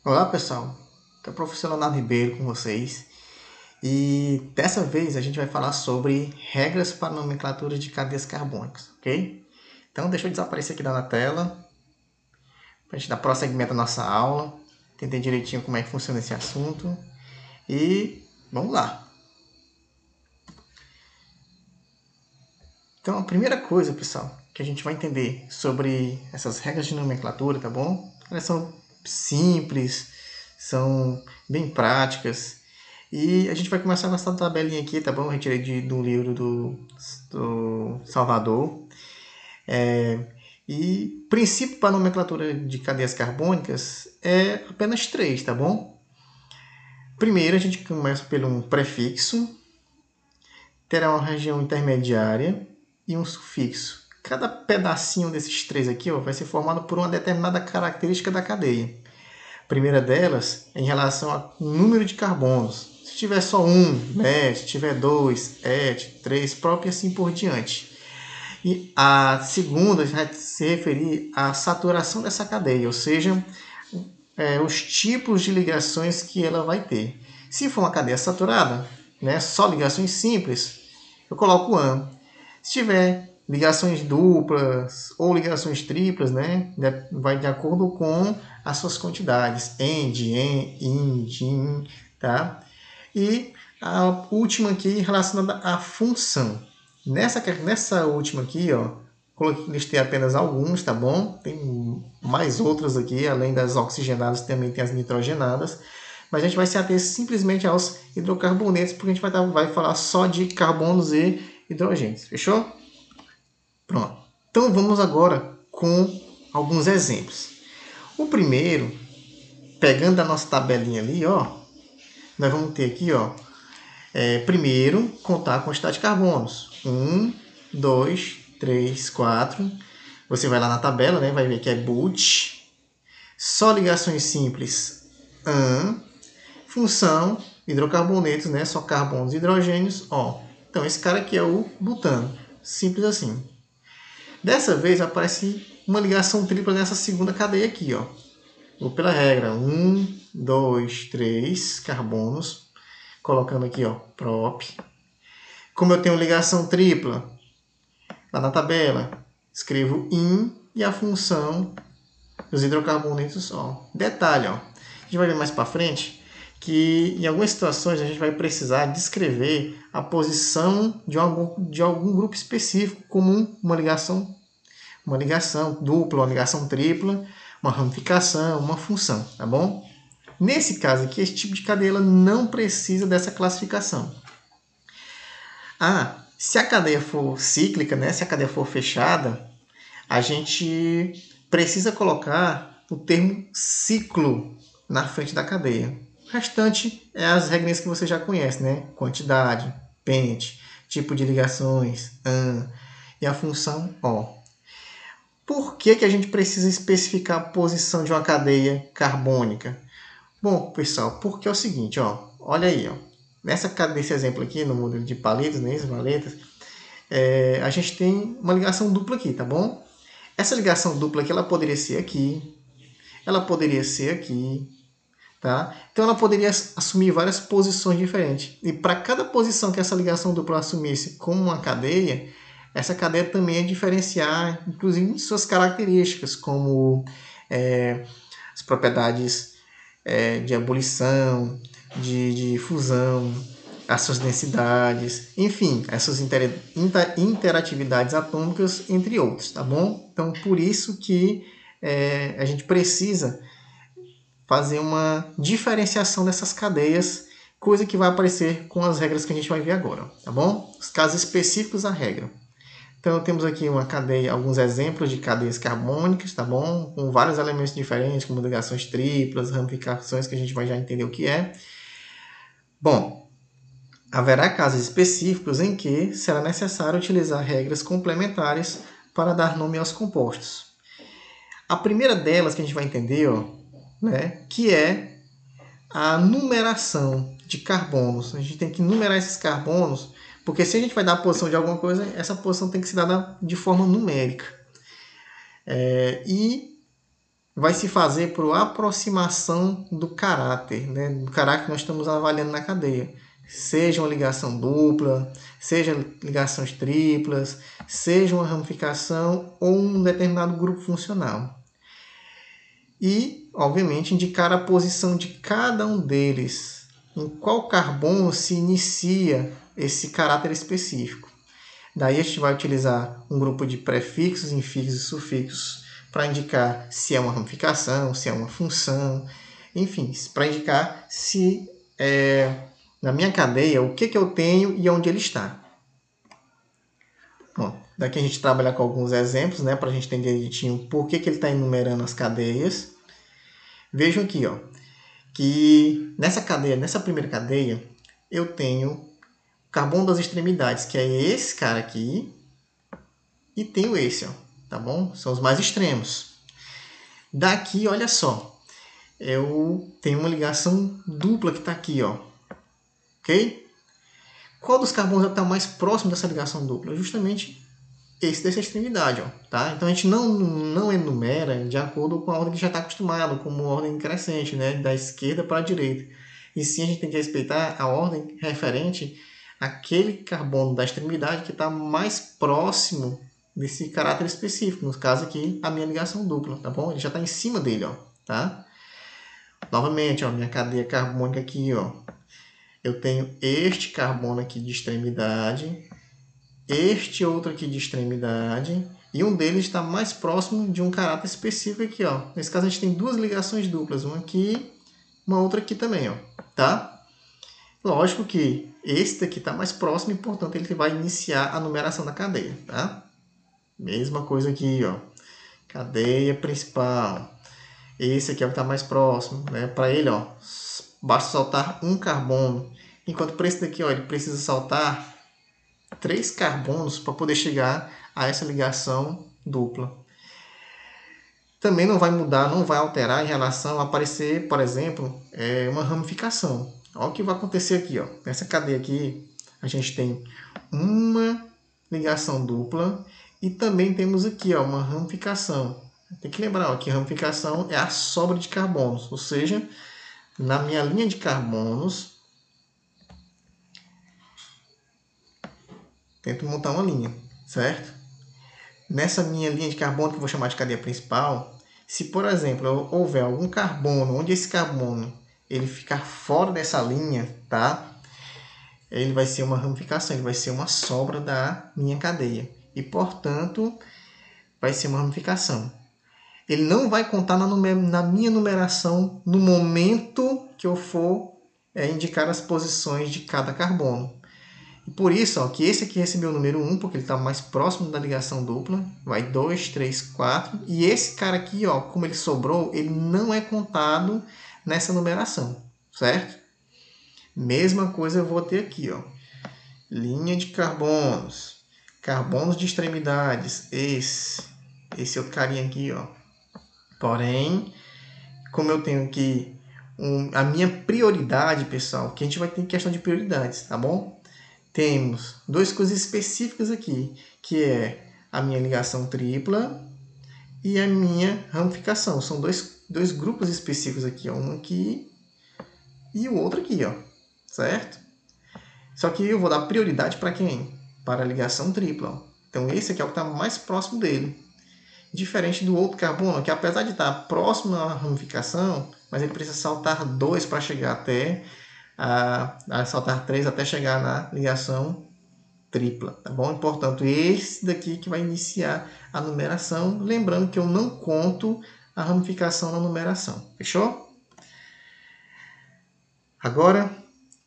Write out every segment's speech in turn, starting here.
Olá pessoal, aqui é o professor Leonardo Ribeiro com vocês e dessa vez a gente vai falar sobre regras para nomenclatura de cadeias carbônicas, ok? Então deixa eu desaparecer aqui da tela para a gente dar prosseguimento à nossa aula, entender direitinho como é que funciona esse assunto e vamos lá! Então a primeira coisa, pessoal, que a gente vai entender sobre essas regras de nomenclatura, tá bom? Elas são simples, são bem práticas. E a gente vai começar com essa tabelinha aqui, tá bom? Eu retirei do livro do Salvador. E princípio para nomenclatura de cadeias carbônicas é apenas 3, tá bom? Primeiro a gente começa pelo um prefixo, terá uma região intermediária e um sufixo. Cada pedacinho desses 3 aqui vai ser formado por uma determinada característica da cadeia. A primeira delas é em relação ao número de carbonos. Se tiver só um, met, se tiver 2, et, 3, próprio e assim por diante. E a segunda vai se referir à saturação dessa cadeia, ou seja, os tipos de ligações que ela vai ter. Se for uma cadeia saturada, só ligações simples, eu coloco AN. Se tiver ligações duplas ou ligações triplas, vai de acordo com as suas quantidades, end, en, ind, in, tá? E a última aqui relacionada à função. Nessa última aqui, listei apenas alguns, tá bom? Tem mais outras aqui, além das oxigenadas, também tem as nitrogenadas. Mas a gente vai se ater simplesmente aos hidrocarbonetos, porque a gente vai falar só de carbonos e hidrogênios. Fechou? Pronto. Então vamos agora com alguns exemplos. O primeiro, pegando a nossa tabelinha ali, nós vamos ter aqui, primeiro, contar a quantidade de carbonos. 1, 2, 3, 4. Você vai lá na tabela, vai ver que é but. Só ligações simples, AN. Função, hidrocarbonetos, só carbonos e hidrogênios, O. Então, esse cara aqui é o butano. Simples assim. Dessa vez, aparece uma ligação tripla nessa segunda cadeia aqui, Vou pela regra. 1, 2, 3 carbonos. Colocando aqui, prop. Como eu tenho ligação tripla, lá na tabela, escrevo in e a função dos hidrocarbonetos, Detalhe, a gente vai ver mais para frente que em algumas situações a gente vai precisar descrever a posição de algum grupo específico, como uma ligação dupla, uma ligação tripla, uma ramificação, uma função, tá bom? Nesse caso aqui, esse tipo de cadeia ela não precisa dessa classificação. Se a cadeia for cíclica, se a cadeia for fechada, a gente precisa colocar o termo ciclo na frente da cadeia. O restante é as regras que você já conhece, Quantidade, pente, tipo de ligações, AN e a função O. Por que a gente precisa especificar a posição de uma cadeia carbônica? Bom, pessoal, porque é o seguinte, olha aí, nesse exemplo aqui, no modelo de paletas, valetas, a gente tem uma ligação dupla aqui, tá bom? Essa ligação dupla aqui, ela poderia ser aqui, ela poderia ser aqui, tá? Então ela poderia assumir várias posições diferentes. E para cada posição que essa ligação dupla assumisse como uma cadeia, essa cadeia também é diferenciar, inclusive, suas características, como as propriedades de ebulição, de fusão, as suas densidades, enfim, essas interatividades atômicas, entre outros, tá bom? Então, por isso que a gente precisa fazer uma diferenciação dessas cadeias, coisa que vai aparecer com as regras que a gente vai ver agora, tá bom? Os casos específicos da regra. Então, temos aqui uma cadeia, alguns exemplos de cadeias carbônicas, tá bom? Com vários elementos diferentes, como ligações triplas, ramificações, que a gente vai já entender o que é. Bom, haverá casos específicos em que será necessário utilizar regras complementares para dar nome aos compostos. A primeira delas que a gente vai entender, que é a numeração de carbonos. A gente tem que numerar esses carbonos, porque se a gente vai dar a posição de alguma coisa, essa posição tem que ser dada de forma numérica. E vai se fazer por aproximação do caráter, né? Do caráter que nós estamos avaliando na cadeia. Seja uma ligação dupla, seja ligações triplas, seja uma ramificação ou um determinado grupo funcional. E, obviamente, indicar a posição de cada um deles, em qual carbono se inicia esse caráter específico. Daí a gente vai utilizar um grupo de prefixos, infixos e sufixos para indicar se é uma ramificação, se é uma função, enfim, para indicar se na minha cadeia o que eu tenho e onde ele está. Bom, daqui a gente trabalha com alguns exemplos, né, para a gente entender direitinho por que ele está enumerando as cadeias. Vejam aqui, ó, que nessa cadeia, nessa primeira cadeia, eu tenho carbono das extremidades, que é esse cara aqui, e tenho esse, ó, tá bom? São os mais extremos. Daqui, olha só, eu tenho uma ligação dupla que está aqui, ó, ok? Qual dos carbonos está mais próximo dessa ligação dupla? Justamente esse dessa extremidade, ó, tá? Então a gente não enumera de acordo com a ordem que já está acostumado, como ordem crescente, né? Da esquerda para a direita. E sim, a gente tem que respeitar a ordem referente àquele carbono da extremidade que está mais próximo desse caráter específico. No caso aqui, a minha ligação dupla, tá bom? Ele já está em cima dele, ó, tá? Novamente, ó, minha cadeia carbônica aqui, ó. Eu tenho este carbono aqui de extremidade, este outro aqui de extremidade, e um deles está mais próximo de um caráter específico aqui, ó. Nesse caso a gente tem duas ligações duplas, uma aqui, uma outra aqui também, ó, tá? Lógico que esse daqui está mais próximo e, portanto, ele vai iniciar a numeração da cadeia, tá? Mesma coisa aqui, ó. Cadeia principal. Esse aqui é o que está mais próximo, né? Para ele, ó, basta saltar um carbono, enquanto para esse daqui, ó, ele precisa saltar 3 carbonos para poder chegar a essa ligação dupla. Também não vai mudar, não vai alterar em relação a aparecer, por exemplo, uma ramificação. Olha o que vai acontecer aqui, ó. Nessa cadeia aqui, a gente tem uma ligação dupla e também temos aqui, ó, uma ramificação. Tem que lembrar, ó, que ramificação é a sobra de carbonos, ou seja, na minha linha de carbonos, tento montar uma linha, certo? Nessa minha linha de carbono, que eu vou chamar de cadeia principal, se, por exemplo, houver algum carbono, onde esse carbono ele ficar fora dessa linha, tá? Ele vai ser uma ramificação, ele vai ser uma sobra da minha cadeia. E, portanto, vai ser uma ramificação. Ele não vai contar na minha numeração no momento que eu for indicar as posições de cada carbono. E por isso, ó, que esse aqui recebeu o número 1, porque ele está mais próximo da ligação dupla. Vai 2, 3, 4. E esse cara aqui, ó, como ele sobrou, ele não é contado nessa numeração, certo? Mesma coisa eu vou ter aqui, ó. Linha de carbonos. Carbonos de extremidades. Esse outro carinha aqui, ó. Porém, como eu tenho aqui a minha prioridade, pessoal, que a gente vai ter questão de prioridades, tá bom? Temos duas coisas específicas aqui, que é a minha ligação tripla e a minha ramificação. São dois grupos específicos aqui, ó, um aqui e o outro aqui, ó, certo? Só que eu vou dar prioridade para quem? Para a ligação tripla. Ó. Então esse aqui é o que está mais próximo dele. Diferente do outro carbono, que apesar de estar próximo à ramificação, mas ele precisa saltar 2 para chegar até a saltar 3 até chegar na ligação tripla, tá bom? E, portanto, esse daqui que vai iniciar a numeração, lembrando que eu não conto a ramificação na numeração, fechou? Agora,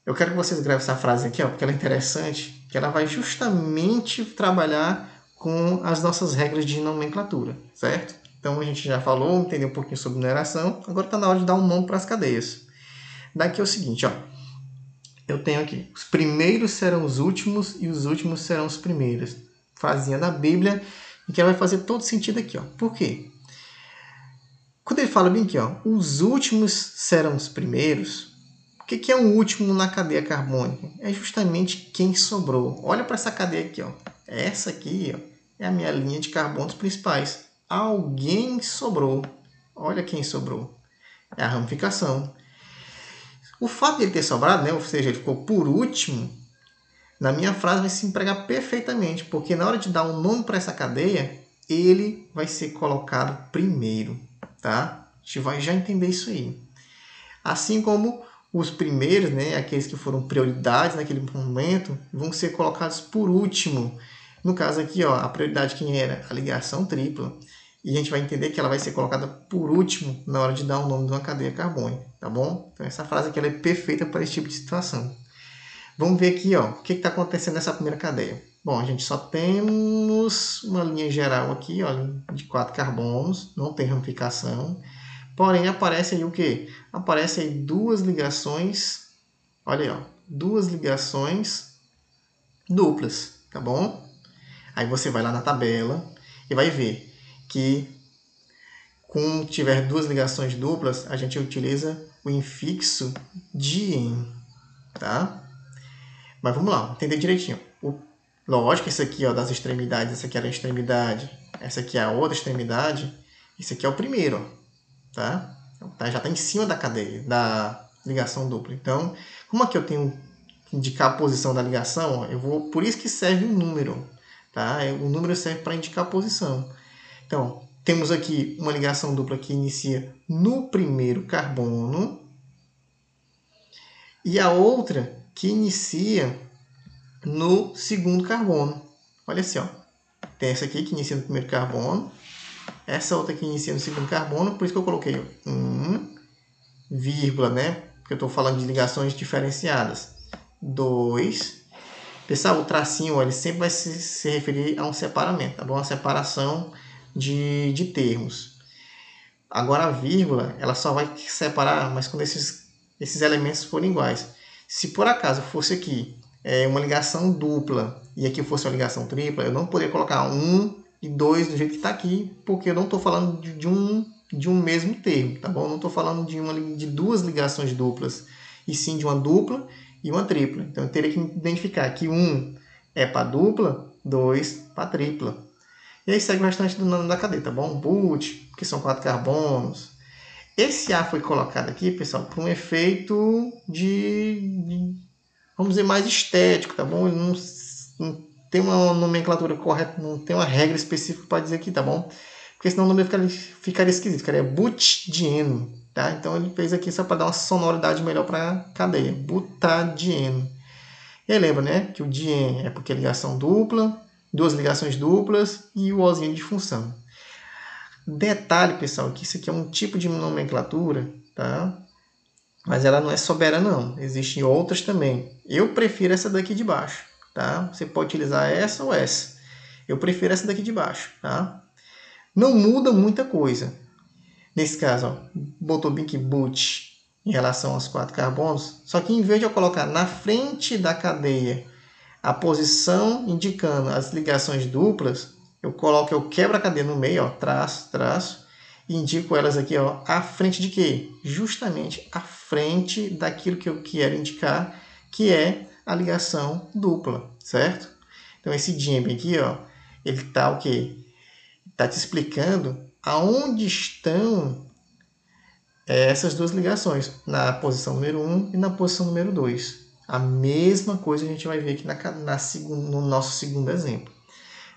eu quero que vocês gravem essa frase aqui, ó, porque ela é interessante, que ela vai justamente trabalhar com as nossas regras de nomenclatura, certo? Então, a gente já falou, entendeu um pouquinho sobre numeração, agora está na hora de dar um nome para as cadeias. Daqui é o seguinte, ó. Eu tenho aqui, os primeiros serão os últimos e os últimos serão os primeiros. Frasinha da Bíblia, e que vai fazer todo sentido aqui, ó. Por quê? Quando ele fala bem aqui, ó, os últimos serão os primeiros, o que é o último na cadeia carbônica? É justamente quem sobrou. Olha para essa cadeia aqui, ó. Essa aqui, ó, é a minha linha de carbonos principais. Alguém sobrou. Olha quem sobrou. É a ramificação. O fato de ele ter sobrado, né, ou seja, ele ficou por último, na minha frase vai se empregar perfeitamente, porque na hora de dar um nome para essa cadeia, ele vai ser colocado primeiro, tá? A gente vai já entender isso aí. Assim como os primeiros, né, aqueles que foram prioridades naquele momento, vão ser colocados por último. No caso aqui, ó, a prioridade quem era? A ligação tripla. E a gente vai entender que ela vai ser colocada por último na hora de dar o nome de uma cadeia carbônica, tá bom? Então essa frase aqui ela é perfeita para esse tipo de situação. Vamos ver aqui, ó, o que está acontecendo nessa primeira cadeia. Bom, a gente só temos uma linha geral aqui, ó, de 4 carbonos, não tem ramificação. Porém, aparece aí o quê? Aparece aí duas ligações, olha aí, ó, duas ligações duplas, tá bom? Aí você vai lá na tabela e vai ver que quando tiver duas ligações duplas, a gente utiliza o infixo dien, tá? Mas vamos lá, entender direitinho. Lógico, esse aqui ó, das extremidades, essa aqui era a extremidade, essa aqui é a outra extremidade, esse aqui é o primeiro, ó, tá? Então, já está em cima da cadeia, da ligação dupla. Então, como aqui eu tenho que indicar a posição da ligação, ó, por isso que serve um número, tá? O número serve para indicar a posição. Então, temos aqui uma ligação dupla que inicia no primeiro carbono e a outra que inicia no segundo carbono. Olha assim, ó. Tem essa aqui que inicia no primeiro carbono, essa outra que inicia no segundo carbono, por isso que eu coloquei 1, vírgula, né? Porque eu estou falando de ligações diferenciadas. 2. Pessoal, o tracinho ele sempre vai se referir a um separamento, tá bom? Uma separação de termos. Agora a vírgula, ela só vai separar, mas quando esses elementos forem iguais. Se por acaso fosse aqui uma ligação dupla e aqui fosse uma ligação tripla, eu não poderia colocar 1 e 2 do jeito que está aqui, porque eu não estou falando de um mesmo termo, tá bom? Eu não estou falando de duas ligações duplas, e sim de uma dupla e uma tripla. Então eu teria que identificar que 1 é para dupla, 2 para tripla. E aí segue o restante do nome da cadeia, tá bom? But, que são 4 carbonos. Esse A foi colocado aqui, pessoal, por um efeito vamos dizer, mais estético, tá bom? Ele não tem uma nomenclatura correta, não tem uma regra específica para dizer aqui, tá bom? Porque senão o nome ficaria esquisito, ficaria butadieno, tá? Então ele fez aqui só para dar uma sonoridade melhor para a cadeia, butadieno. E aí lembra, né, que o dien é porque é ligação dupla, duas ligações duplas e o ozinho de função. Detalhe, pessoal, que isso aqui é um tipo de nomenclatura, tá? Mas ela não é soberana, não. Existem outras também. Eu prefiro essa daqui de baixo, tá? Você pode utilizar essa ou essa. Eu prefiro essa daqui de baixo, tá? Não muda muita coisa. Nesse caso, ó, botou bem que but em relação aos 4 carbonos, só que em vez de eu colocar na frente da cadeia a posição indicando as ligações duplas, eu quebro a cadeia no meio, ó, traço, e indico elas aqui, ó, à frente de quê? Justamente à frente daquilo que eu quero indicar, que é a ligação dupla, certo? Então esse diembe aqui, ó, ele está o quê? Está te explicando aonde estão essas duas ligações, na posição número 1 e na posição número 2. A mesma coisa a gente vai ver aqui no nosso segundo exemplo.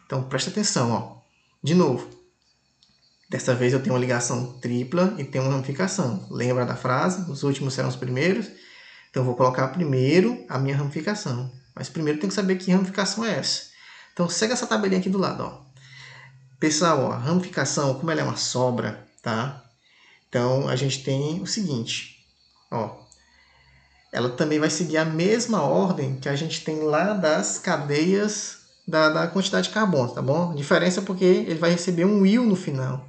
Então, presta atenção. Ó. De novo, dessa vez eu tenho uma ligação tripla e tenho uma ramificação. Lembra da frase? Os últimos serão os primeiros. Então, eu vou colocar primeiro a minha ramificação. Mas primeiro eu tenho que saber que ramificação é essa. Então, segue essa tabelinha aqui do lado. Ó. Pessoal, ó, a ramificação, como ela é uma sobra, tá? Então, a gente tem o seguinte, ó, ela também vai seguir a mesma ordem que a gente tem lá das cadeias da quantidade de carbono, tá bom? A diferença é porque ele vai receber um il no final.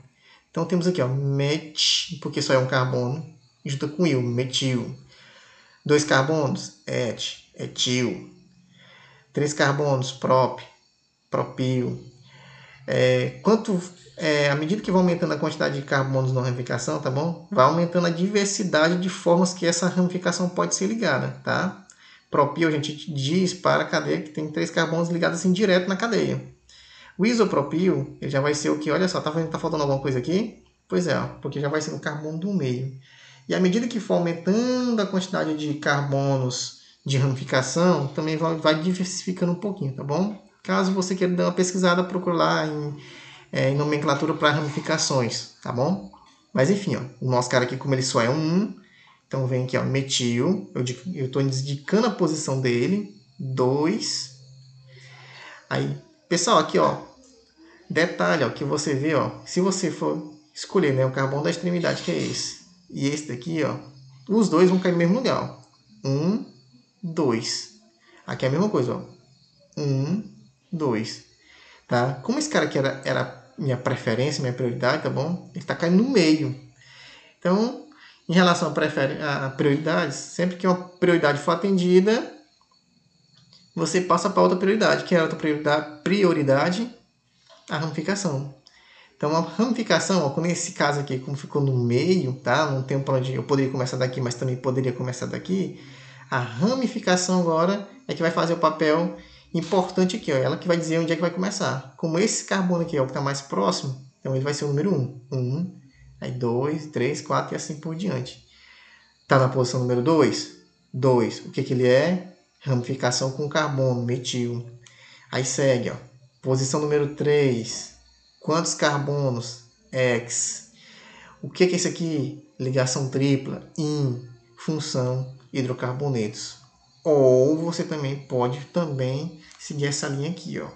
Então, temos aqui, ó, met, porque só é um carbono, junto com il, metil. 2 carbonos, etil. 3 carbonos, propil. À medida que vai aumentando a quantidade de carbonos na ramificação, tá bom? Vai aumentando a diversidade de formas que essa ramificação pode ser ligada, tá? Propil a gente diz para a cadeia que tem 3 carbonos ligados assim direto na cadeia. O isopropil ele já vai ser o que? Olha só, tá faltando alguma coisa aqui? Pois é, ó, porque já vai ser no carbono do meio. E à medida que for aumentando a quantidade de carbonos de ramificação, também vai diversificando um pouquinho, tá bom? Caso você queira dar uma pesquisada, procure lá em nomenclatura para ramificações, tá bom? Mas enfim, ó, o nosso cara aqui, como ele só é um, então vem aqui, ó, metil, eu estou indicando a posição dele, 2. Aí, pessoal, aqui, ó, detalhe, ó, que você vê, ó, se você for escolher, né, o carbono da extremidade, que é esse, e esse daqui, ó, os dois vão cair no mesmo lugar, ó. 1, 2. Aqui é a mesma coisa, ó. 1, 2. Tá? Como esse cara aqui era minha preferência, minha prioridade, tá bom? Ele está caindo no meio. Então, em relação a prioridades, sempre que uma prioridade for atendida, você passa para outra prioridade, que é a outra prioridade, a ramificação. Então, a ramificação, ó, quando nesse caso aqui, como ficou no meio, tá? Não tem para onde eu poderia começar daqui, mas também poderia começar daqui. A ramificação agora é que vai fazer o papel importante aqui, ó. Ela que vai dizer onde é que vai começar. Como esse carbono aqui é o que está mais próximo, então ele vai ser o número 1. 1, aí 2, 3, 4 e assim por diante. Está na posição número 2? 2. O que ele é? Ramificação com carbono, metil. Aí segue, ó. Posição número 3. Quantos carbonos? X. O que é isso aqui? Ligação tripla, in, função, hidrocarbonetos. Ou você também pode seguir essa linha aqui, ó,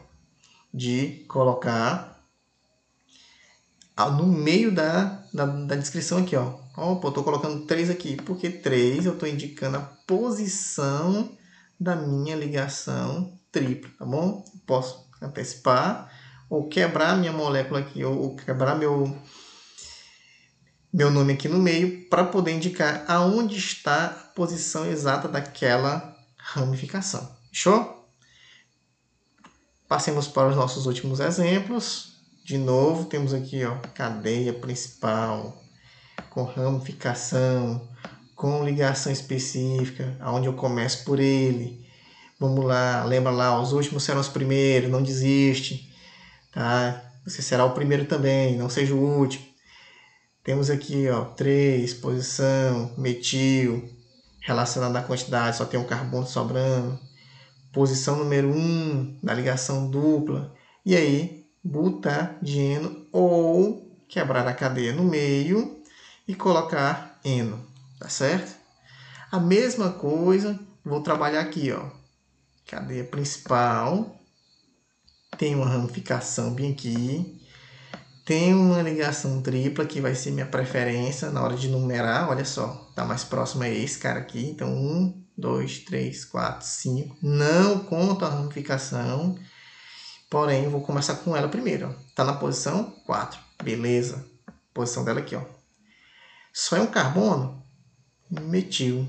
de colocar no meio da descrição aqui, ó. Opa, eu estou colocando 3 aqui, porque 3 eu estou indicando a posição da minha ligação tripla, tá bom? Posso antecipar ou quebrar minha molécula aqui, ou quebrar meu nome aqui no meio para poder indicar aonde está a posição exata daquela ramificação. Fechou? Passemos para os nossos últimos exemplos. De novo, temos aqui, ó, cadeia principal, com ramificação, com ligação específica, aonde eu começo por ele. Vamos lá, lembra lá, os últimos serão os primeiros, não desiste. Tá? Você será o primeiro também, não seja o último. Temos aqui, ó, 3, posição, metil, relacionado à quantidade, só tem um carbono sobrando. Posição número 1, da ligação dupla. E aí, butadieno, ou quebrar a cadeia no meio e colocar eno, tá certo? A mesma coisa, vou trabalhar aqui, ó. Cadeia principal, tem uma ramificação bem aqui. Tem uma ligação tripla que vai ser minha preferência na hora de numerar. Olha só, tá mais próximo é esse cara aqui. Então, 1, 2, 3, 4, 5. Não conto a ramificação, porém, eu vou começar com ela primeiro. Está na posição 4. Beleza. Posição dela aqui, ó. Só é um carbono? Metil.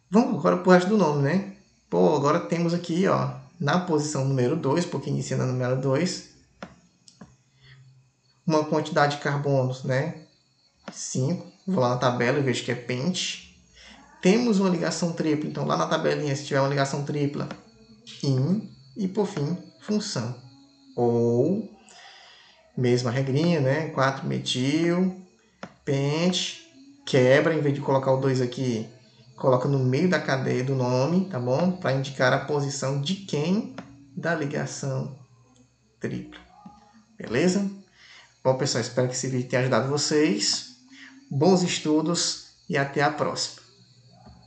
Vamos agora para o resto do nome, né? Pô, agora temos aqui, ó, na posição número 2, porque inicia na número 2, uma quantidade de carbonos, né? 5. Vou lá na tabela e vejo que é pente. Temos uma ligação tripla, então lá na tabelinha, se tiver uma ligação tripla, in, e por fim, função. Ou, mesma regrinha, né? 4 metil, pente, quebra, em vez de colocar o 2 aqui, coloca no meio da cadeia do nome, tá bom? Para indicar a posição de quem da ligação tripla. Beleza? Bom, pessoal, espero que esse vídeo tenha ajudado vocês. Bons estudos e até a próxima.